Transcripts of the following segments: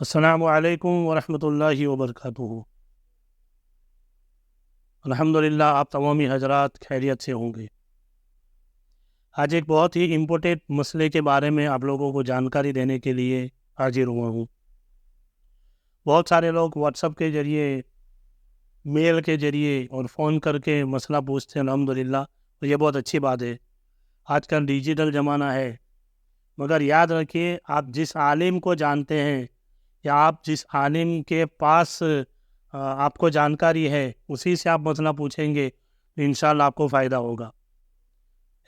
السلام علیکم ورحمۃ اللہ وبرکاتہ۔ الحمدللہ آپ تمامی حضرات خیریت سے ہوں گے۔ آج ایک بہت ہی امپورٹنٹ مسئلے کے بارے میں آپ لوگوں کو جانکاری دینے کے لیے حاضر ہوا ہوں۔ بہت سارے لوگ واٹس ایپ کے ذریعے، میل کے ذریعے اور فون کر کے مسئلہ پوچھتے ہیں۔ الحمدللہ تو یہ بہت اچھی بات ہے۔ آج کل ڈیجیٹل زمانہ ہے، مگر یاد رکھیے آپ جس عالم کو جانتے ہیں یا آپ جس عالم کے پاس آپ کو جانکاری ہے اسی سے آپ مسئلہ پوچھیں گے تو انشاءاللہ آپ کو فائدہ ہوگا۔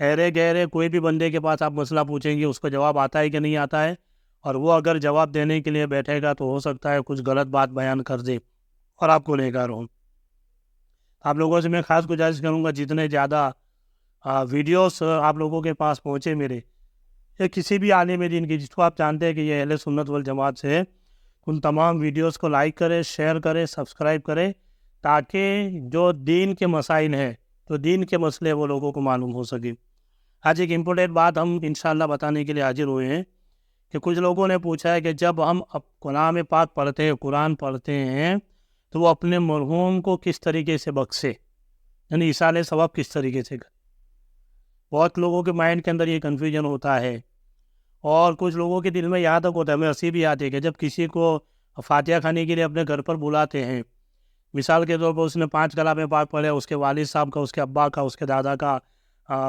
ایرے گہرے کوئی بھی بندے کے پاس آپ مسئلہ پوچھیں گے، اس کو جواب آتا ہے کہ نہیں آتا ہے، اور وہ اگر جواب دینے کے لیے بیٹھے گا تو ہو سکتا ہے کچھ غلط بات بیان کر دے اور آپ کو گنہگار ہوں۔ آپ لوگوں سے میں خاص گزارش کروں گا جتنے زیادہ ویڈیوز آپ لوگوں کے پاس پہنچے میرے یا کسی بھی عالم دین کی جس کو آپ جانتے ہیں کہ یہ اہل سنت والجماعت سے ہے، ان تمام ویڈیوز کو لائک کریں، شیئر کریں، سبسکرائب کریں، تاکہ جو دین کے مسائل ہیں، تو دین کے مسئلے وہ لوگوں کو معلوم ہو سکے۔ آج ایک امپورٹنٹ بات ہم انشاءاللہ بتانے کے لیے حاضر ہوئے ہیں کہ کچھ لوگوں نے پوچھا ہے کہ جب ہم کلام پاک پڑھتے ہیں، قرآن پڑھتے ہیں، تو وہ اپنے مرحوم کو کس طریقے سے بخشے، یعنی ایصال ثواب کس طریقے سے کرے۔ بہت لوگوں کے مائنڈ کے اندر یہ کنفیوژن ہوتا ہے، اور کچھ لوگوں کے دل میں یہاں تک ہوتا ہے، ہمیں ہنسی بھی آتی ہے کہ جب کسی کو فاتحہ کھانے کے لیے اپنے گھر پر بلاتے ہیں، مثال کے طور پر اس نے 5 کلام پاک پڑھے، اس کے والد صاحب کا، اس کے ابا کا، اس کے دادا کا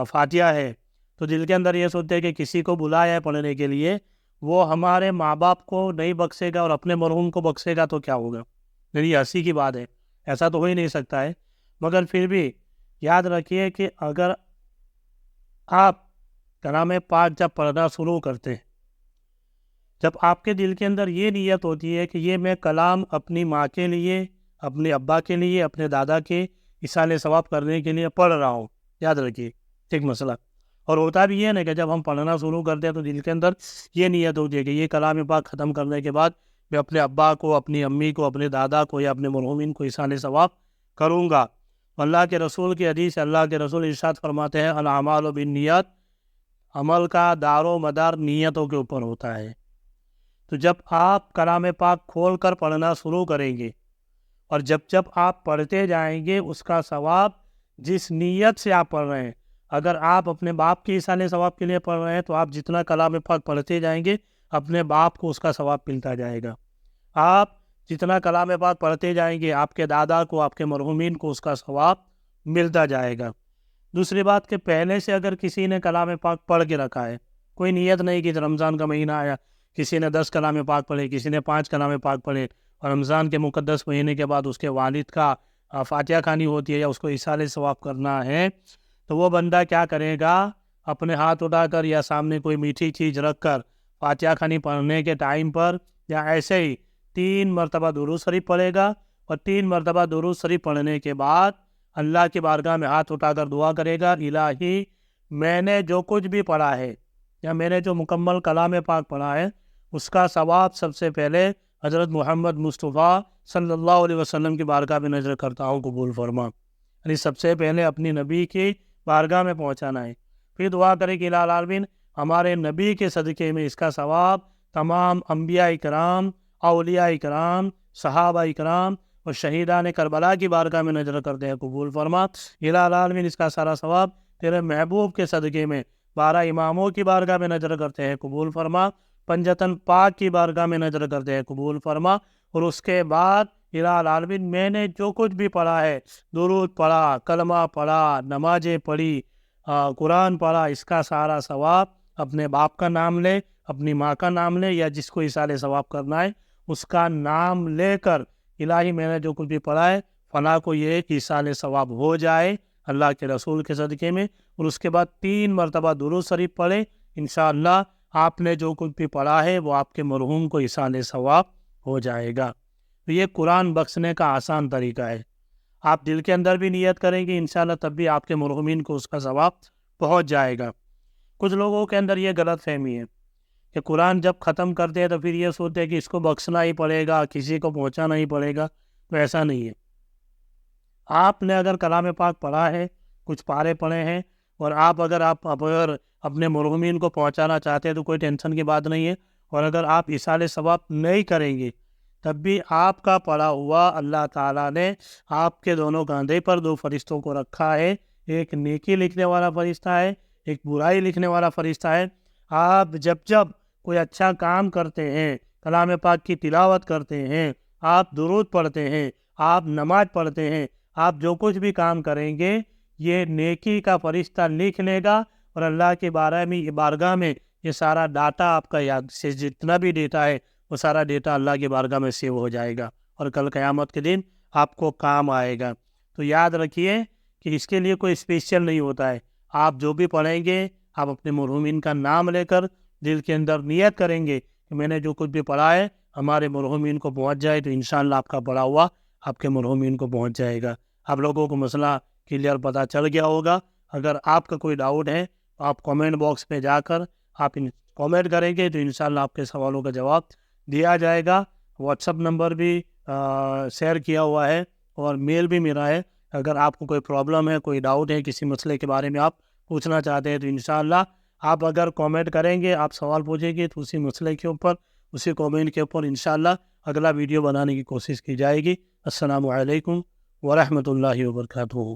فاتحہ ہے، تو دل کے اندر یہ سوچتے ہیں کہ کسی کو بلایا ہے پڑھنے کے لیے، وہ ہمارے ماں باپ کو نہیں بخشے گا اور اپنے مرحوم کو بخشے گا تو کیا ہوگا؟ میری ہنسی کی بات ہے، ایسا تو ہو ہی نہیں سکتا ہے۔ مگر پھر بھی یاد رکھیے کہ اگر آپ کلام پاک جب پڑھنا شروع کرتے ہیں، جب آپ کے دل کے اندر یہ نیت ہوتی ہے کہ یہ میں کلام اپنی ماں کے لیے، اپنے ابا کے لیے، اپنے دادا کے ایصال ثواب کرنے کے لیے پڑھ رہا ہوں، یاد رکھیے ایک مسئلہ۔ اور ہوتا بھی ہے نا کہ جب ہم پڑھنا شروع کرتے ہیں تو دل کے اندر یہ نیت ہوتی ہے کہ یہ کلام پاک ختم کرنے کے بعد میں اپنے ابا کو، اپنی امی کو، اپنے دادا کو یا اپنے مرحومین کو ایصال ثواب کروں گا۔ اللہ کے رسول کی حدیث، اللہ کے رسول ارشاد فرماتے ہیں الاعمال بالنیات، عمل کا دار و مدار نیتوں کے اوپر ہوتا ہے۔ تو جب آپ کلام پاک کھول کر پڑھنا شروع کریں گے اور جب آپ پڑھتے جائیں گے، اس کا ثواب جس نیت سے آپ پڑھ رہے ہیں، اگر آپ اپنے باپ کے ایصال ثواب کے لیے پڑھ رہے ہیں تو آپ جتنا کلام پاک پڑھتے جائیں گے اپنے باپ کو اس کا ثواب ملتا جائے گا۔ آپ جتنا کلام پاک پڑھتے جائیں گے آپ کے دادا کو، آپ کے مرحومین کو اس کا ثواب ملتا جائے گا۔ دوسری بات کہ پہلے سے اگر کسی نے کلام پاک پڑھ کے رکھا ہے، کوئی نیت نہیں کہ رمضان کا مہینہ آیا، کسی نے 10 کلام پاک پڑھے، کسی نے 5 کلام پاک پڑھے، اور رمضان کے مقدس مہینے کے بعد اس کے والد کا فاتحہ خوانی ہوتی ہے یا اس کو ایصال ثواب کرنا ہے، تو وہ بندہ کیا کرے گا؟ اپنے ہاتھ اٹھا کر یا سامنے کوئی میٹھی چیز رکھ کر فاتحہ خوانی پڑھنے کے ٹائم پر یا ایسے ہی 3 مرتبہ درود شریف پڑھے گا، اور 3 مرتبہ درود شریف پڑھنے کے بعد اللہ کی بارگاہ میں ہاتھ اٹھا کر دعا کرے گا، الہی میں نے جو کچھ بھی پڑھا ہے یا میں نے جو مکمل کلام پاک پڑھا ہے اس کا ثواب سب سے پہلے حضرت محمد مصطفیٰ صلی اللہ علیہ وسلم کی بارگاہ میں نظر کرتا ہوں، قبول فرما۔ یعنی سب سے پہلے اپنی نبی کی بارگاہ میں پہنچانا ہے، پھر دعا کرے کہ الہ العالمین ہمارے نبی کے صدقے میں اس کا ثواب تمام انبیاء کرام، اولیاء کرام، صحابہ کرام اور شہیدان کربلا کی بارگاہ میں نظر کرتے ہیں، قبول فرما۔ الہ العالمین اس کا سارا ثواب تیرے محبوب کے صدقے میں 12 اماموں کی بارگاہ میں نظر کرتے ہیں، قبول فرما۔ پنجتن پاک کی بارگاہ میں نظر کرتے ہیں، قبول فرما۔ اور اس کے بعد الہ العالمین میں نے جو کچھ بھی پڑھا ہے، درود پڑھا، کلمہ پڑھا، نمازیں پڑھی، قرآن پڑھا، اس کا سارا ثواب اپنے باپ کا نام لے، اپنی ماں کا نام لے، یا جس کو ایصال ثواب کرنا ہے اس کا نام لے کر الہی میں نے جو کچھ بھی پڑھا ہے فلاں کو یہ ایصال ثواب ہو جائے اللہ کے رسول کے صدقے میں، اور اس کے بعد 3 مرتبہ درود شریف پڑھے، انشاءاللہ آپ نے جو کچھ بھی پڑھا ہے وہ آپ کے مرحوم کو ایصال ثواب ہو جائے گا۔ تو یہ قرآن بخشنے کا آسان طریقہ ہے۔ آپ دل کے اندر بھی نیت کریں گے انشاءاللہ تب بھی آپ کے مرحومین کو اس کا ثواب پہنچ جائے گا۔ کچھ لوگوں کے اندر یہ غلط فہمی ہے کہ قرآن جب ختم کرتے ہیں تو پھر یہ سوچتے ہیں کہ اس کو بخشنا ہی پڑے گا، کسی کو پہنچانا ہی پڑے گا، تو ایسا نہیں ہے۔ آپ نے اگر کلام پاک پڑھا ہے، کچھ پارے پڑھے ہیں، اور آپ اگر اپنے مرحومین کو پہنچانا چاہتے ہیں تو کوئی ٹینشن کی بات نہیں ہے، اور اگر آپ ایصال ثواب نہیں کریں گے تب بھی آپ کا پڑھا ہوا اللہ تعالیٰ نے آپ کے دونوں کاندھے پر 2 فرشتوں کو رکھا ہے، ایک نیکی لکھنے والا فرشتہ ہے، ایک برائی لکھنے والا فرشتہ ہے۔ آپ جب کوئی اچھا کام کرتے ہیں، کلام پاک کی تلاوت کرتے ہیں، آپ درود پڑھتے ہیں، آپ نماز پڑھتے ہیں، آپ جو کچھ بھی کام کریں گے یہ نیکی کا فرشتہ لکھ لے گا، اور اللہ کے بارگاہ میں یہ سارا ڈاٹا آپ کا یاد سے جتنا بھی ڈیٹا ہے وہ سارا ڈیٹا اللہ کی بارگاہ میں سیو ہو جائے گا، اور کل قیامت کے دن آپ کو کام آئے گا۔ تو یاد رکھیے کہ اس کے لیے کوئی اسپیشل نہیں ہوتا ہے، آپ جو بھی پڑھیں گے آپ اپنے مرحومین کا نام لے کر دل کے اندر نیت کریں گے کہ میں نے جو کچھ بھی پڑھا ہے ہمارے مرحومین کو پہنچ جائے، تو انشاءاللہ آپ کا پڑھا ہوا آپ کے مرحومین کو پہنچ جائے گا۔ آپ لوگوں کو مسئلہ کلیئر پتہ چل گیا ہوگا۔ اگر آپ کا کوئی ڈاؤٹ ہے تو آپ کامنٹ باکس میں جا کر آپ کامنٹ کریں گے تو انشاءاللہ آپ کے سوالوں کا جواب دیا جائے گا۔ واٹس ایپ نمبر بھی شیئر کیا ہوا ہے اور میل بھی میرا ہے۔ اگر آپ کو کوئی پرابلم ہے، کوئی ڈاؤٹ ہے، کسی مسئلے کے بارے میں آپ پوچھنا چاہتے ہیں تو انشاءاللہ آپ اگر کامنٹ کریں گے، آپ سوال پوچھیں گے تو اسی مسئلے کے اوپر، اسی کامنٹ کے اوپر انشاءاللہ اگلا ویڈیو بنانے کی کوشش کی جائے گی۔ السلام علیکم ورحمۃ اللہ وبرکاتہ۔